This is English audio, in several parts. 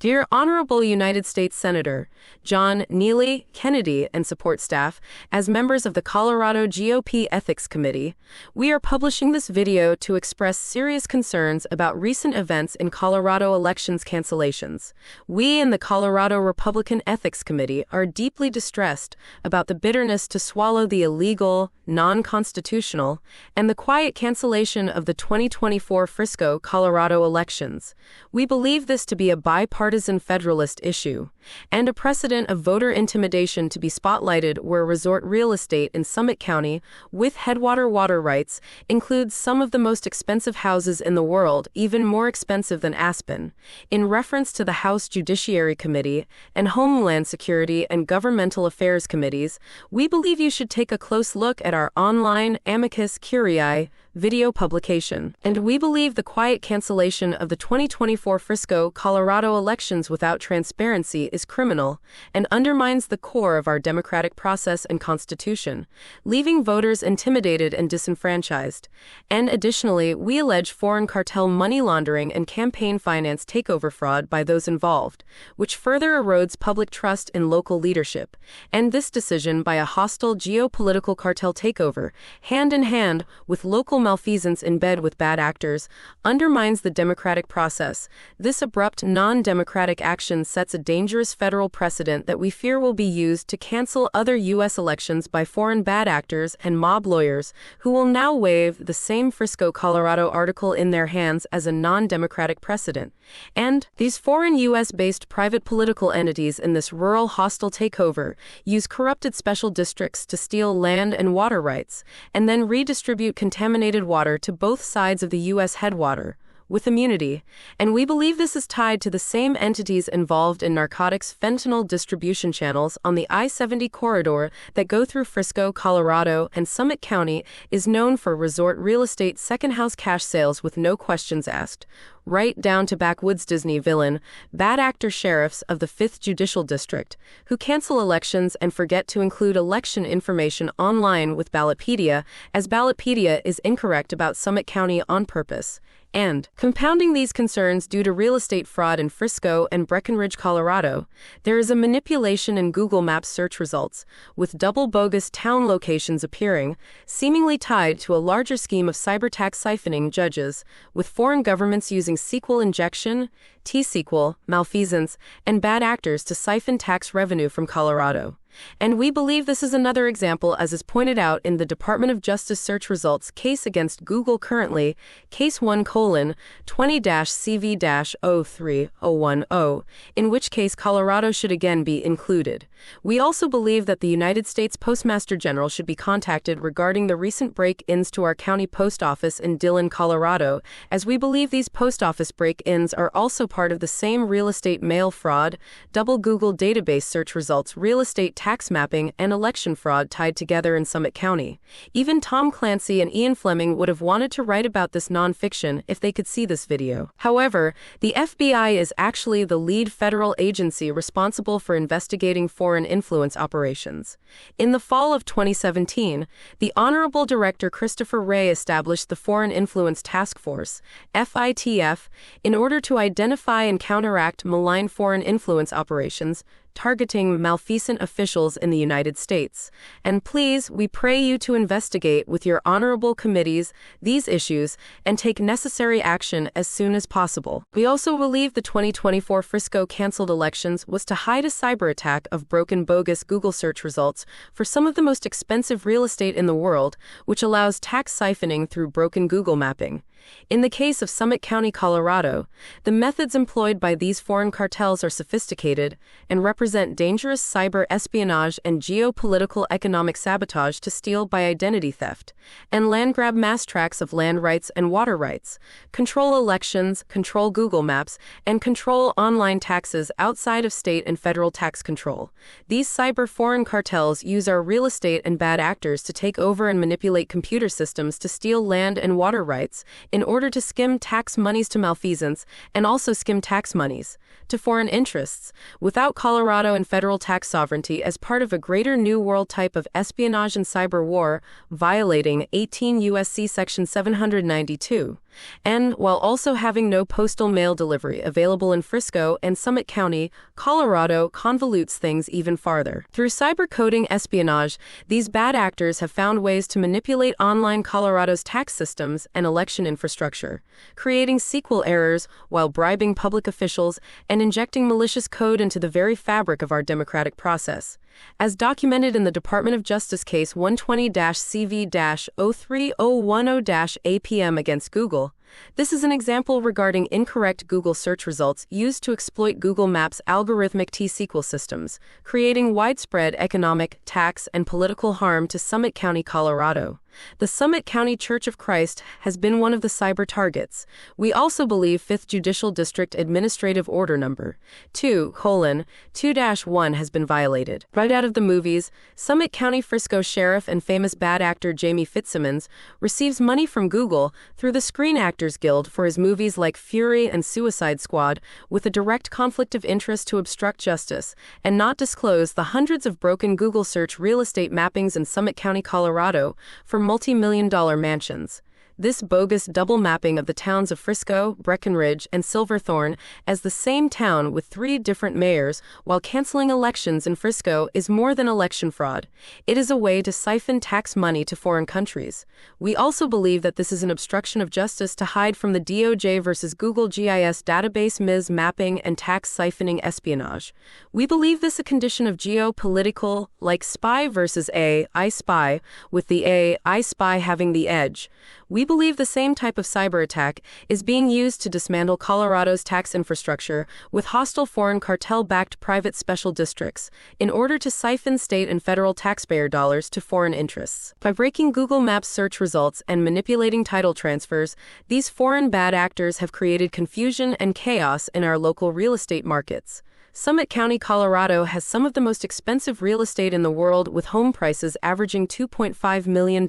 Dear Honorable United States Senator John Neely Kennedy and support staff, as members of the Colorado GOP Ethics Committee, we are publishing this video to express serious concerns about recent events in Colorado elections cancellations. We in the Colorado Republican Ethics Committee are deeply distressed about the bitterness to swallow the illegal, non-constitutional, and the quiet cancellation of the 2024 Frisco, Colorado elections. We believe this to be a bi-partisan Federalist issue, and a precedent of voter intimidation to be spotlighted where resort real estate in Summit County, with headwater water rights, includes some of the most expensive houses in the world, even more expensive than Aspen. In reference to the House Judiciary Committee and Homeland Security and Governmental Affairs Committees, we believe you should take a close look at our online amicus curiae video publication. And we believe the quiet cancellation of the 2024 Frisco, Colorado elections without transparency is criminal and undermines the core of our democratic process and constitution, leaving voters intimidated and disenfranchised. And additionally, we allege foreign cartel money laundering and campaign finance takeover fraud by those involved, which further erodes public trust in local leadership. And this decision by a hostile geopolitical cartel takeover, hand in hand with local malfeasance in bed with bad actors, undermines the democratic process. This abrupt, non-democratic action sets a dangerous federal precedent that we fear will be used to cancel other U.S. elections by foreign bad actors and mob lawyers who will now wave the same Frisco, Colorado article in their hands as a non-democratic precedent. And these foreign U.S.-based private political entities in this rural hostile takeover use corrupted special districts to steal land and water rights, and then redistribute contaminated water to both sides of the U.S. headwater, with immunity, and we believe this is tied to the same entities involved in narcotics fentanyl distribution channels on the I-70 corridor that go through Frisco, Colorado, and Summit County is known for resort real estate second-house cash sales with no questions asked, right down to backwoods Disney villain, bad actor sheriffs of the 5th Judicial District, who cancel elections and forget to include election information online with Ballotpedia, as Ballotpedia is incorrect about Summit County on purpose. And, compounding these concerns due to real estate fraud in Frisco and Breckenridge, Colorado, there is a manipulation in Google Maps search results, with double bogus town locations appearing, seemingly tied to a larger scheme of cyber tax siphoning judges, with foreign governments using SQL injection, T-SQL, malfeasance, and bad actors to siphon tax revenue from Colorado. And we believe this is another example, as is pointed out in the Department of Justice search results case against Google currently, Case 1:20-CV-03010, in which case Colorado should again be included. We also believe that the United States Postmaster General should be contacted regarding the recent break-ins to our county post office in Dillon, Colorado, as we believe these post office break-ins are also part of the same real estate mail fraud, double Google database search results, real estate tax mapping, and election fraud tied together in Summit County. Even Tom Clancy and Ian Fleming would have wanted to write about this nonfiction if they could see this video. However, the FBI is actually the lead federal agency responsible for investigating foreign influence operations. In the fall of 2017, the Honorable Director Christopher Wray established the Foreign Influence Task Force, FITF, in order to identify and counteract malign foreign influence operations targeting malfeasant officials in the United States. And please, we pray you to investigate with your honorable committees these issues and take necessary action as soon as possible. We also believe the 2024 Frisco canceled elections was to hide a cyber attack of broken bogus Google search results for some of the most expensive real estate in the world, which allows tax siphoning through broken Google mapping. In the case of Summit County, Colorado, the methods employed by these foreign cartels are sophisticated and represent dangerous cyber espionage and geopolitical economic sabotage to steal by identity theft and land grab mass tracts of land rights and water rights, control elections, control Google Maps, and control online taxes outside of state and federal tax control. These cyber foreign cartels use our real estate and bad actors to take over and manipulate computer systems to steal land and water rights in order to skim tax monies to malfeasance and also skim tax monies to foreign interests, without Colorado and federal tax sovereignty as part of a greater New World type of espionage and cyber war, violating 18 U.S.C. Section 792. and while also having no postal mail delivery available in Frisco and Summit County, Colorado convolutes things even farther. Through cyber-coding espionage, these bad actors have found ways to manipulate online Colorado's tax systems and election infrastructure, creating SQL errors while bribing public officials and injecting malicious code into the very fabric of our democratic process. As documented in the Department of Justice case 120-CV-03010-APM against Google, this is an example regarding incorrect Google search results used to exploit Google Maps' algorithmic T-SQL systems, creating widespread economic, tax, and political harm to Summit County, Colorado. The Summit County Church of Christ has been one of the cyber targets. We also believe 5th Judicial District Administrative Order Number 2:2-1 has been violated. Right out of the movies, Summit County Frisco Sheriff and famous bad actor Jamie Fitzsimmons receives money from Google through the Screen Actors Guild for his movies like Fury and Suicide Squad, with a direct conflict of interest to obstruct justice and not disclose the hundreds of broken Google search real estate mappings in Summit County, Colorado, for multi-million-dollar mansions. This bogus double mapping of the towns of Frisco, Breckenridge, and Silverthorne as the same town with 3 different mayors while canceling elections in Frisco is more than election fraud. It is a way to siphon tax money to foreign countries. We also believe that this is an obstruction of justice to hide from the DOJ versus Google GIS database MIS mapping and tax siphoning espionage. We believe this a condition of geopolitical, like spy versus I spy, with the I spy having the edge. We believe the same type of cyber attack is being used to dismantle Colorado's tax infrastructure with hostile foreign cartel-backed private special districts in order to siphon state and federal taxpayer dollars to foreign interests. By breaking Google Maps search results and manipulating title transfers, these foreign bad actors have created confusion and chaos in our local real estate markets. Summit County, Colorado has some of the most expensive real estate in the world, with home prices averaging $2.5 million,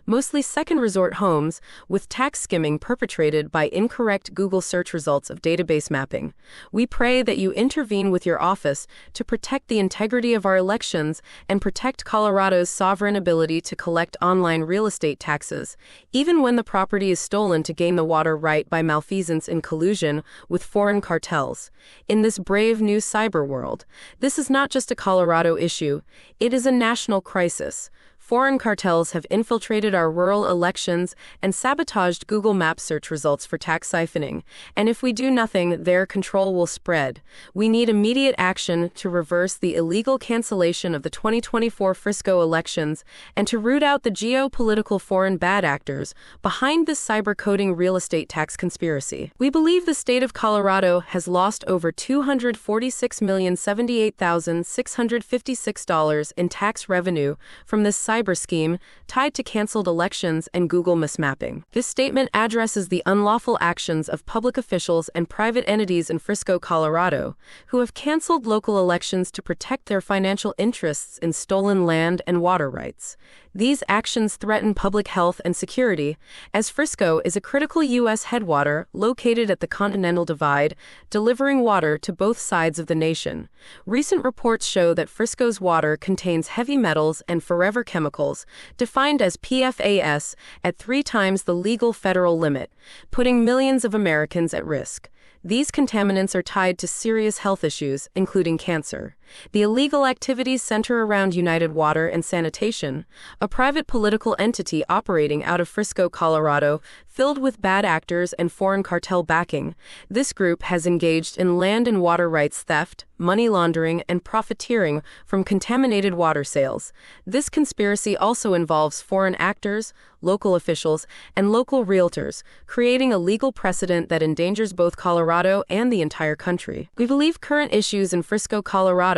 mostly second resort homes, with tax skimming perpetrated by incorrect Google search results of database mapping. We pray that you intervene with your office to protect the integrity of our elections and protect Colorado's sovereign ability to collect online real estate taxes, even when the property is stolen to gain the water right by malfeasance in collusion with foreign cartels. In this brave new cyber world, this is not just a Colorado issue, it is a national crisis. Foreign cartels have infiltrated our rural elections and sabotaged Google Maps search results for tax siphoning, and if we do nothing, their control will spread. We need immediate action to reverse the illegal cancellation of the 2024 Frisco elections and to root out the geopolitical foreign bad actors behind this cyber-coding real estate tax conspiracy. We believe the state of Colorado has lost over $246,078,656 in tax revenue from this cyber scheme tied to canceled elections and Google mismapping. This statement addresses the unlawful actions of public officials and private entities in Frisco, Colorado, who have canceled local elections to protect their financial interests in stolen land and water rights. These actions threaten public health and security, as Frisco is a critical U.S. headwater located at the Continental Divide, delivering water to both sides of the nation. Recent reports show that Frisco's water contains heavy metals and forever chemicals, defined as PFAS, at 3 times the legal federal limit, putting millions of Americans at risk. These contaminants are tied to serious health issues, including cancer. The illegal activities center around United Water and Sanitation, a private political entity operating out of Frisco, Colorado, filled with bad actors and foreign cartel backing. This group has engaged in land and water rights theft, money laundering, and profiteering from contaminated water sales. This conspiracy also involves foreign actors, local officials, and local realtors, creating a legal precedent that endangers both Colorado and the entire country. We believe current issues in Frisco, Colorado,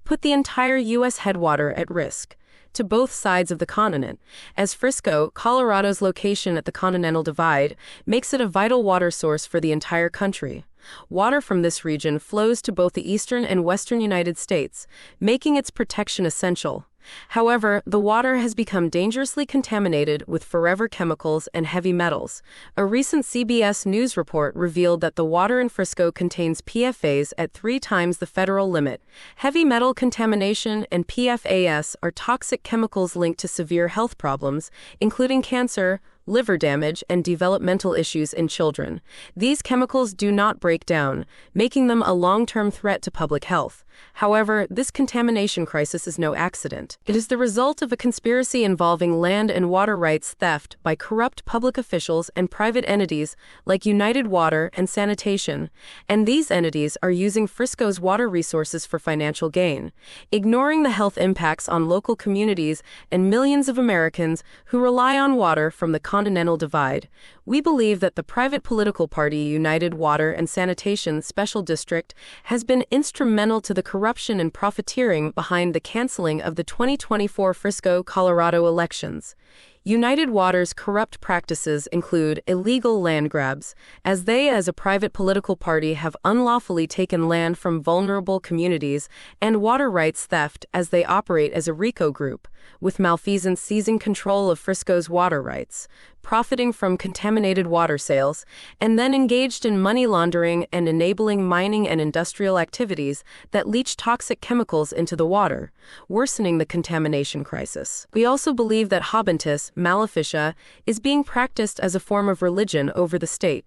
put the entire U.S. headwater at risk to both sides of the continent, as Frisco, Colorado's location at the Continental Divide, makes it a vital water source for the entire country. Water from this region flows to both the eastern and western United States, making its protection essential. However, the water has become dangerously contaminated with forever chemicals and heavy metals. A recent CBS News report revealed that the water in Frisco contains PFAS at 3 times the federal limit. Heavy metal contamination and PFAS are toxic chemicals linked to severe health problems, including cancer, liver damage, and developmental issues in children. These chemicals do not break down, making them a long-term threat to public health. However, this contamination crisis is no accident. It is the result of a conspiracy involving land and water rights theft by corrupt public officials and private entities like United Water and Sanitation, and these entities are using Frisco's water resources for financial gain, ignoring the health impacts on local communities and millions of Americans who rely on water from the Continental Divide. We believe that the private political party United Water and Sanitation Special District has been instrumental to the corruption and profiteering behind the canceling of the 2024 Frisco, Colorado elections. United Water's corrupt practices include illegal land grabs, as they, as a private political party, have unlawfully taken land from vulnerable communities, and water rights theft, as they operate as a RICO group, with malfeasance seizing control of Frisco's water rights, profiting from contaminated water sales, and then engaged in money laundering and enabling mining and industrial activities that leach toxic chemicals into the water, worsening the contamination crisis. We also believe that habentus maleficia is being practiced as a form of religion over the state,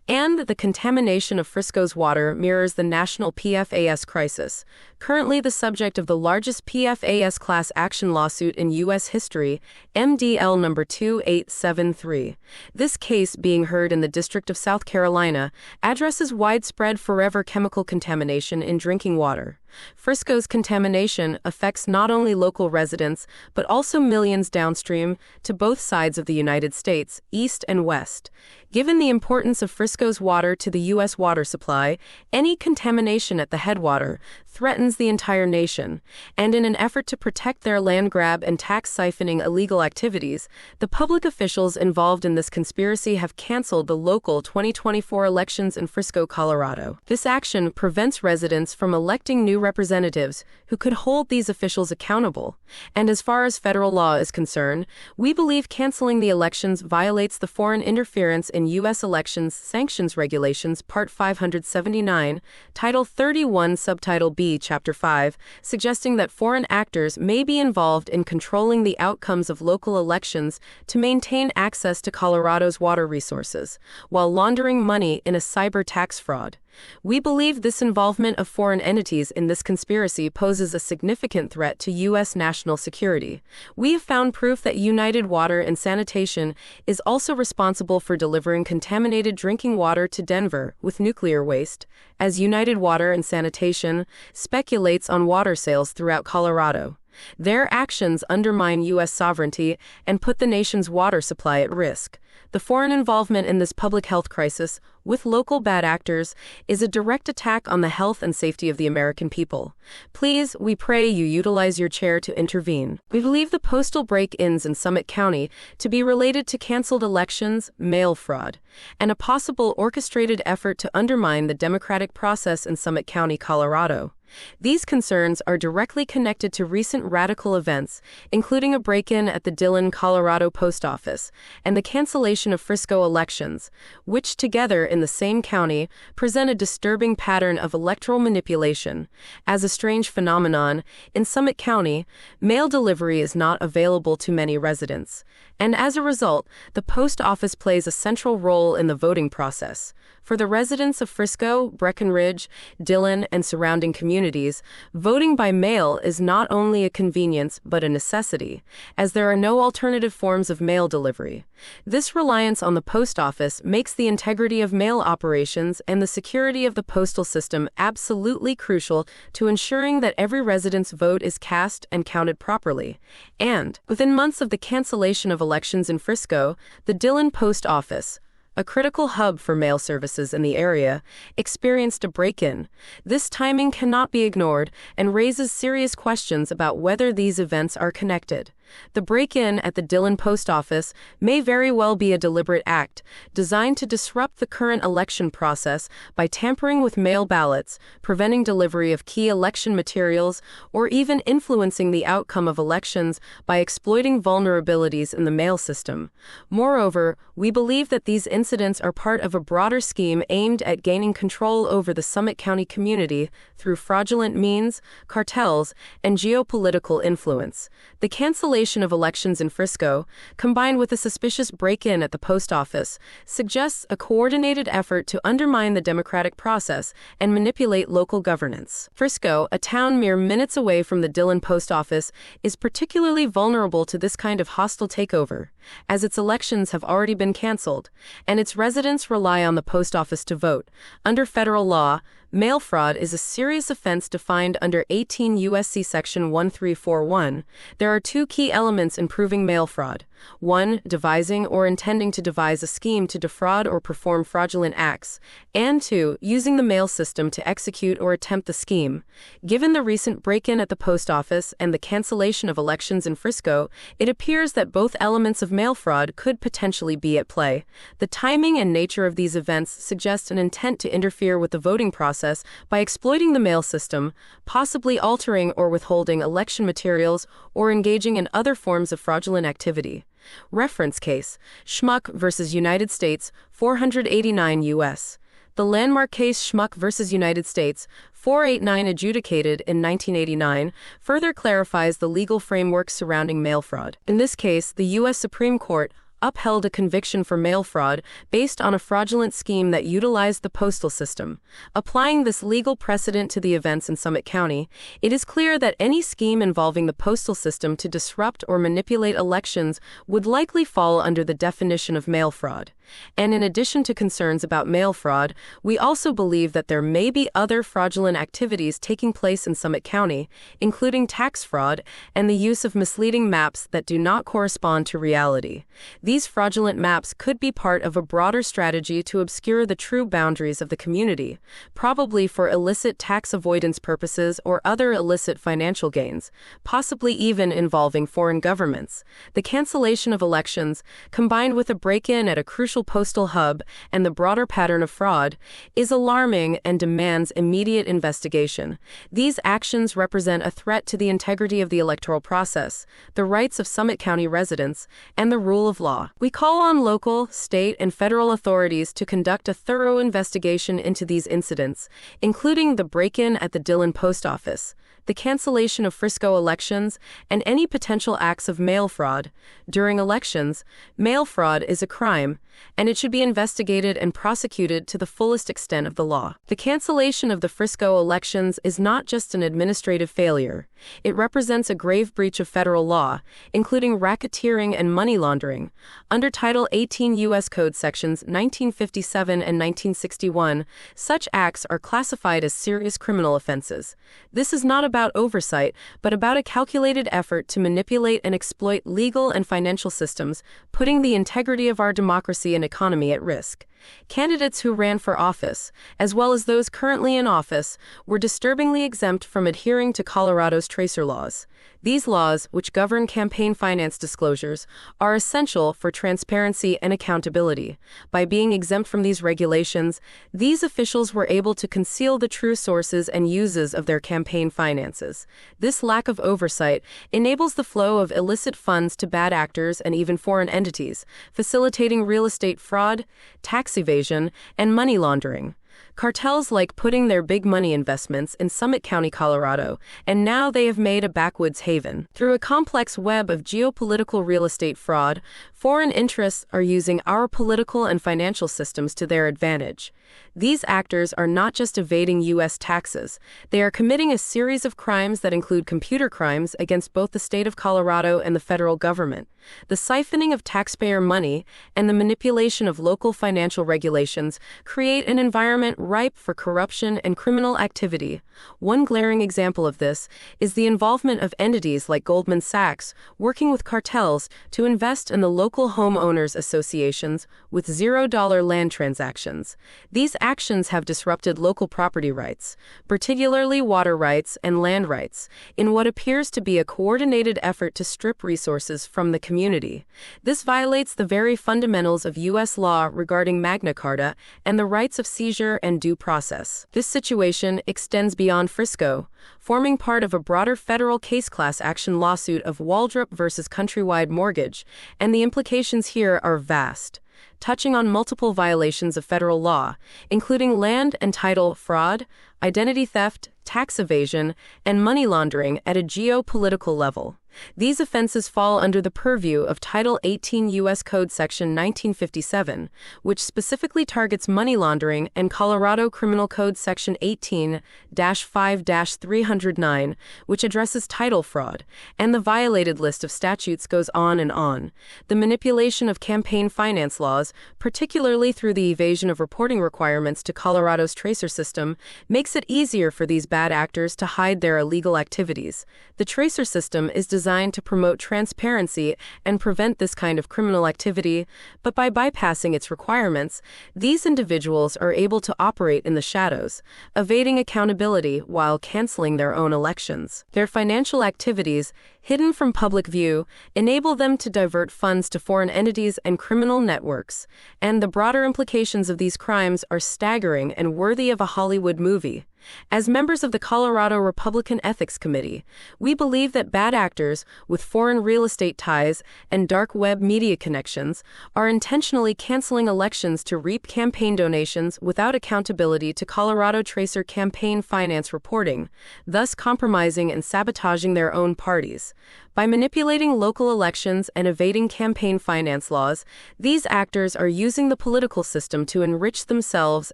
and the contamination of Frisco's water mirrors the national PFAS crisis, currently the subject of the largest PFAS class action lawsuit in U.S. history, MDL number 2873. This case, being heard in the District of South Carolina, addresses widespread forever chemical contamination in drinking water. Frisco's contamination affects not only local residents, but also millions downstream to both sides of the United States, east and west. Given the importance of Frisco's water to the U.S. water supply, any contamination at the headwater threatens the entire nation, and in an effort to protect their land grab and tax siphoning illegal activities, the public officials involved in this conspiracy have canceled the local 2024 elections in Frisco, Colorado. This action prevents residents from electing new representatives who could hold these officials accountable, and as far as federal law is concerned, we believe canceling the elections violates the Foreign Interference in U.S. Elections Sanctions Regulations, Part 579, Title 31, Subtitle B, Chapter 5, suggesting that foreign actors may be involved in controlling the outcomes of local elections to maintain access to Colorado's water resources, while laundering money in a cyber tax fraud. We believe this involvement of foreign entities in this conspiracy poses a significant threat to U.S. national security. We have found proof that United Water and Sanitation is also responsible for delivering contaminated drinking water to Denver with nuclear waste, as United Water and Sanitation speculates on water sales throughout Colorado. Their actions undermine U.S. sovereignty and put the nation's water supply at risk. The foreign involvement in this public health crisis, with local bad actors, is a direct attack on the health and safety of the American people. Please, we pray you utilize your chair to intervene. We believe the postal break-ins in Summit County to be related to canceled elections, mail fraud, and a possible orchestrated effort to undermine the democratic process in Summit County, Colorado. These concerns are directly connected to recent radical events, including a break-in at the Dillon, Colorado post office, and the cancellation of Frisco elections, which together in the same county present a disturbing pattern of electoral manipulation. As a strange phenomenon, in Summit County, mail delivery is not available to many residents, and as a result, the post office plays a central role in the voting process. For the residents of Frisco, Breckenridge, Dillon, and surrounding communities, voting by mail is not only a convenience but a necessity, as there are no alternative forms of mail delivery. This reliance on the post office makes the integrity of mail operations and the security of the postal system absolutely crucial to ensuring that every resident's vote is cast and counted properly. And, within months of the cancellation of elections in Frisco, the Dillon post office, a critical hub for mail services in the area, experienced a break-in. This timing cannot be ignored and raises serious questions about whether these events are connected. The break-in at the Dillon post office may very well be a deliberate act, designed to disrupt the current election process by tampering with mail ballots, preventing delivery of key election materials, or even influencing the outcome of elections by exploiting vulnerabilities in the mail system. Moreover, we believe that these incidents are part of a broader scheme aimed at gaining control over the Summit County community through fraudulent means, cartels, and geopolitical influence. The cancellation cancellation of elections in Frisco, combined with a suspicious break-in at the post office, suggests a coordinated effort to undermine the democratic process and manipulate local governance. Frisco, a town mere minutes away from the Dillon post office, is particularly vulnerable to this kind of hostile takeover, as its elections have already been canceled, and its residents rely on the post office to vote. Under federal law, mail fraud is a serious offense defined under 18 U.S.C. Section 1341. There are two key elements in proving mail fraud. 1. Devising or intending to devise a scheme to defraud or perform fraudulent acts, and 2. Using the mail system to execute or attempt the scheme. Given the recent break-in at the post office and the cancellation of elections in Frisco, it appears that both elements of mail fraud could potentially be at play. The timing and nature of these events suggest an intent to interfere with the voting process by exploiting the mail system, possibly altering or withholding election materials or engaging in other forms of fraudulent activity. Reference case: Schmuck v. United States, 489 U.S. The landmark case Schmuck v. United States, 489, adjudicated in 1989, further clarifies the legal framework surrounding mail fraud. In this case, the U.S. Supreme Court upheld a conviction for mail fraud based on a fraudulent scheme that utilized the postal system. Applying this legal precedent to the events in Summit County, it is clear that any scheme involving the postal system to disrupt or manipulate elections would likely fall under the definition of mail fraud. And in addition to concerns about mail fraud, we also believe that there may be other fraudulent activities taking place in Summit County, including tax fraud and the use of misleading maps that do not correspond to reality. These fraudulent maps could be part of a broader strategy to obscure the true boundaries of the community, probably for illicit tax avoidance purposes or other illicit financial gains, possibly even involving foreign governments. The cancellation of elections, combined with a break-in at a crucial postal hub and the broader pattern of fraud, is alarming and demands immediate investigation. These actions represent a threat to the integrity of the electoral process, the rights of Summit County residents, and the rule of law. We call on local, state, and federal authorities to conduct a thorough investigation into these incidents, including the break-in at the Dillon post office, the cancellation of Frisco elections, and any potential acts of mail fraud. During elections, mail fraud is a crime, and it should be investigated and prosecuted to the fullest extent of the law. The cancellation of the Frisco elections is not just an administrative failure. It represents a grave breach of federal law, including racketeering and money laundering. Under Title 18 U.S. Code Sections 1957 and 1961, such acts are classified as serious criminal offenses. This is not about oversight, but about a calculated effort to manipulate and exploit legal and financial systems, putting the integrity of our democracy and economy at risk. Candidates who ran for office, as well as those currently in office, were disturbingly exempt from adhering to Colorado's tracer laws. These laws, which govern campaign finance disclosures, are essential for transparency and accountability. By being exempt from these regulations, these officials were able to conceal the true sources and uses of their campaign finances. This lack of oversight enables the flow of illicit funds to bad actors and even foreign entities, facilitating real estate fraud, tax evasion, and money laundering. Cartels like putting their big money investments in Summit County, Colorado, and now they have made a backwoods haven. Through a complex web of geopolitical real estate fraud, foreign interests are using our political and financial systems to their advantage. These actors are not just evading U.S. taxes, they are committing a series of crimes that include computer crimes against both the state of Colorado and the federal government. The siphoning of taxpayer money and the manipulation of local financial regulations create an environment ripe for corruption and criminal activity. One glaring example of this is the involvement of entities like Goldman Sachs working with cartels to invest in the local homeowners associations with $0 land transactions. These actions have disrupted local property rights, particularly water rights and land rights, in what appears to be a coordinated effort to strip resources from the community. This violates the very fundamentals of U.S. law regarding Magna Carta and the rights of seizure and due process. This situation extends beyond Frisco, forming part of a broader federal case class action lawsuit of Waldrop versus Countrywide Mortgage, and the implications here are vast, touching on multiple violations of federal law, including land and title fraud, identity theft, tax evasion, and money laundering at a geopolitical level. These offenses fall under the purview of Title 18 U.S. Code Section 1957, which specifically targets money laundering, and Colorado Criminal Code Section 18-5-309, which addresses title fraud, and the violated list of statutes goes on and on. The manipulation of campaign finance laws, particularly through the evasion of reporting requirements to Colorado's tracer system, makes it easier for these bad actors to hide their illegal activities. The tracer system is designed to promote transparency and prevent this kind of criminal activity, but by bypassing its requirements, these individuals are able to operate in the shadows, evading accountability while canceling their own elections. Their financial activities, hidden from public view, enable them to divert funds to foreign entities and criminal networks, and the broader implications of these crimes are staggering and worthy of a Hollywood movie. As members of the Colorado Republican Ethics Committee, we believe that bad actors with foreign real estate ties and dark web media connections are intentionally canceling elections to reap campaign donations without accountability to Colorado Tracer campaign finance reporting, thus compromising and sabotaging their own parties. By manipulating local elections and evading campaign finance laws, these actors are using the political system to enrich themselves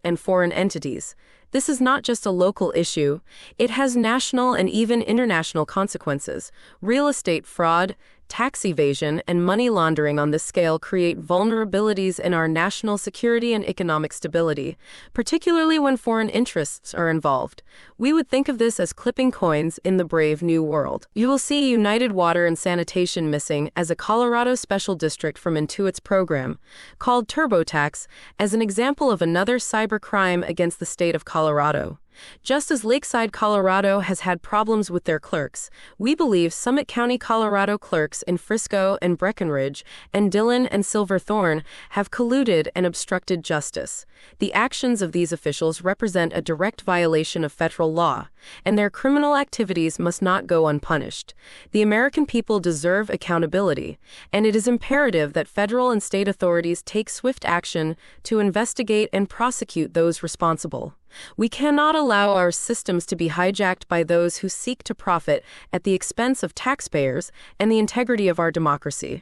and foreign entities. This is not just a local issue, it has national and even international consequences. Real estate fraud, tax evasion, and money laundering on this scale create vulnerabilities in our national security and economic stability, particularly when foreign interests are involved. We would think of this as clipping coins in the brave new world. You will see United Water and Sanitation missing as a Colorado special district from Intuit's program, called TurboTax, as an example of another cyber crime against the state of Colorado. Just as Lakeside, Colorado has had problems with their clerks, we believe Summit County, Colorado clerks in Frisco and Breckenridge and Dillon and Silverthorne have colluded and obstructed justice. The actions of these officials represent a direct violation of federal law, and their criminal activities must not go unpunished. The American people deserve accountability, and it is imperative that federal and state authorities take swift action to investigate and prosecute those responsible. We cannot allow our systems to be hijacked by those who seek to profit at the expense of taxpayers and the integrity of our democracy.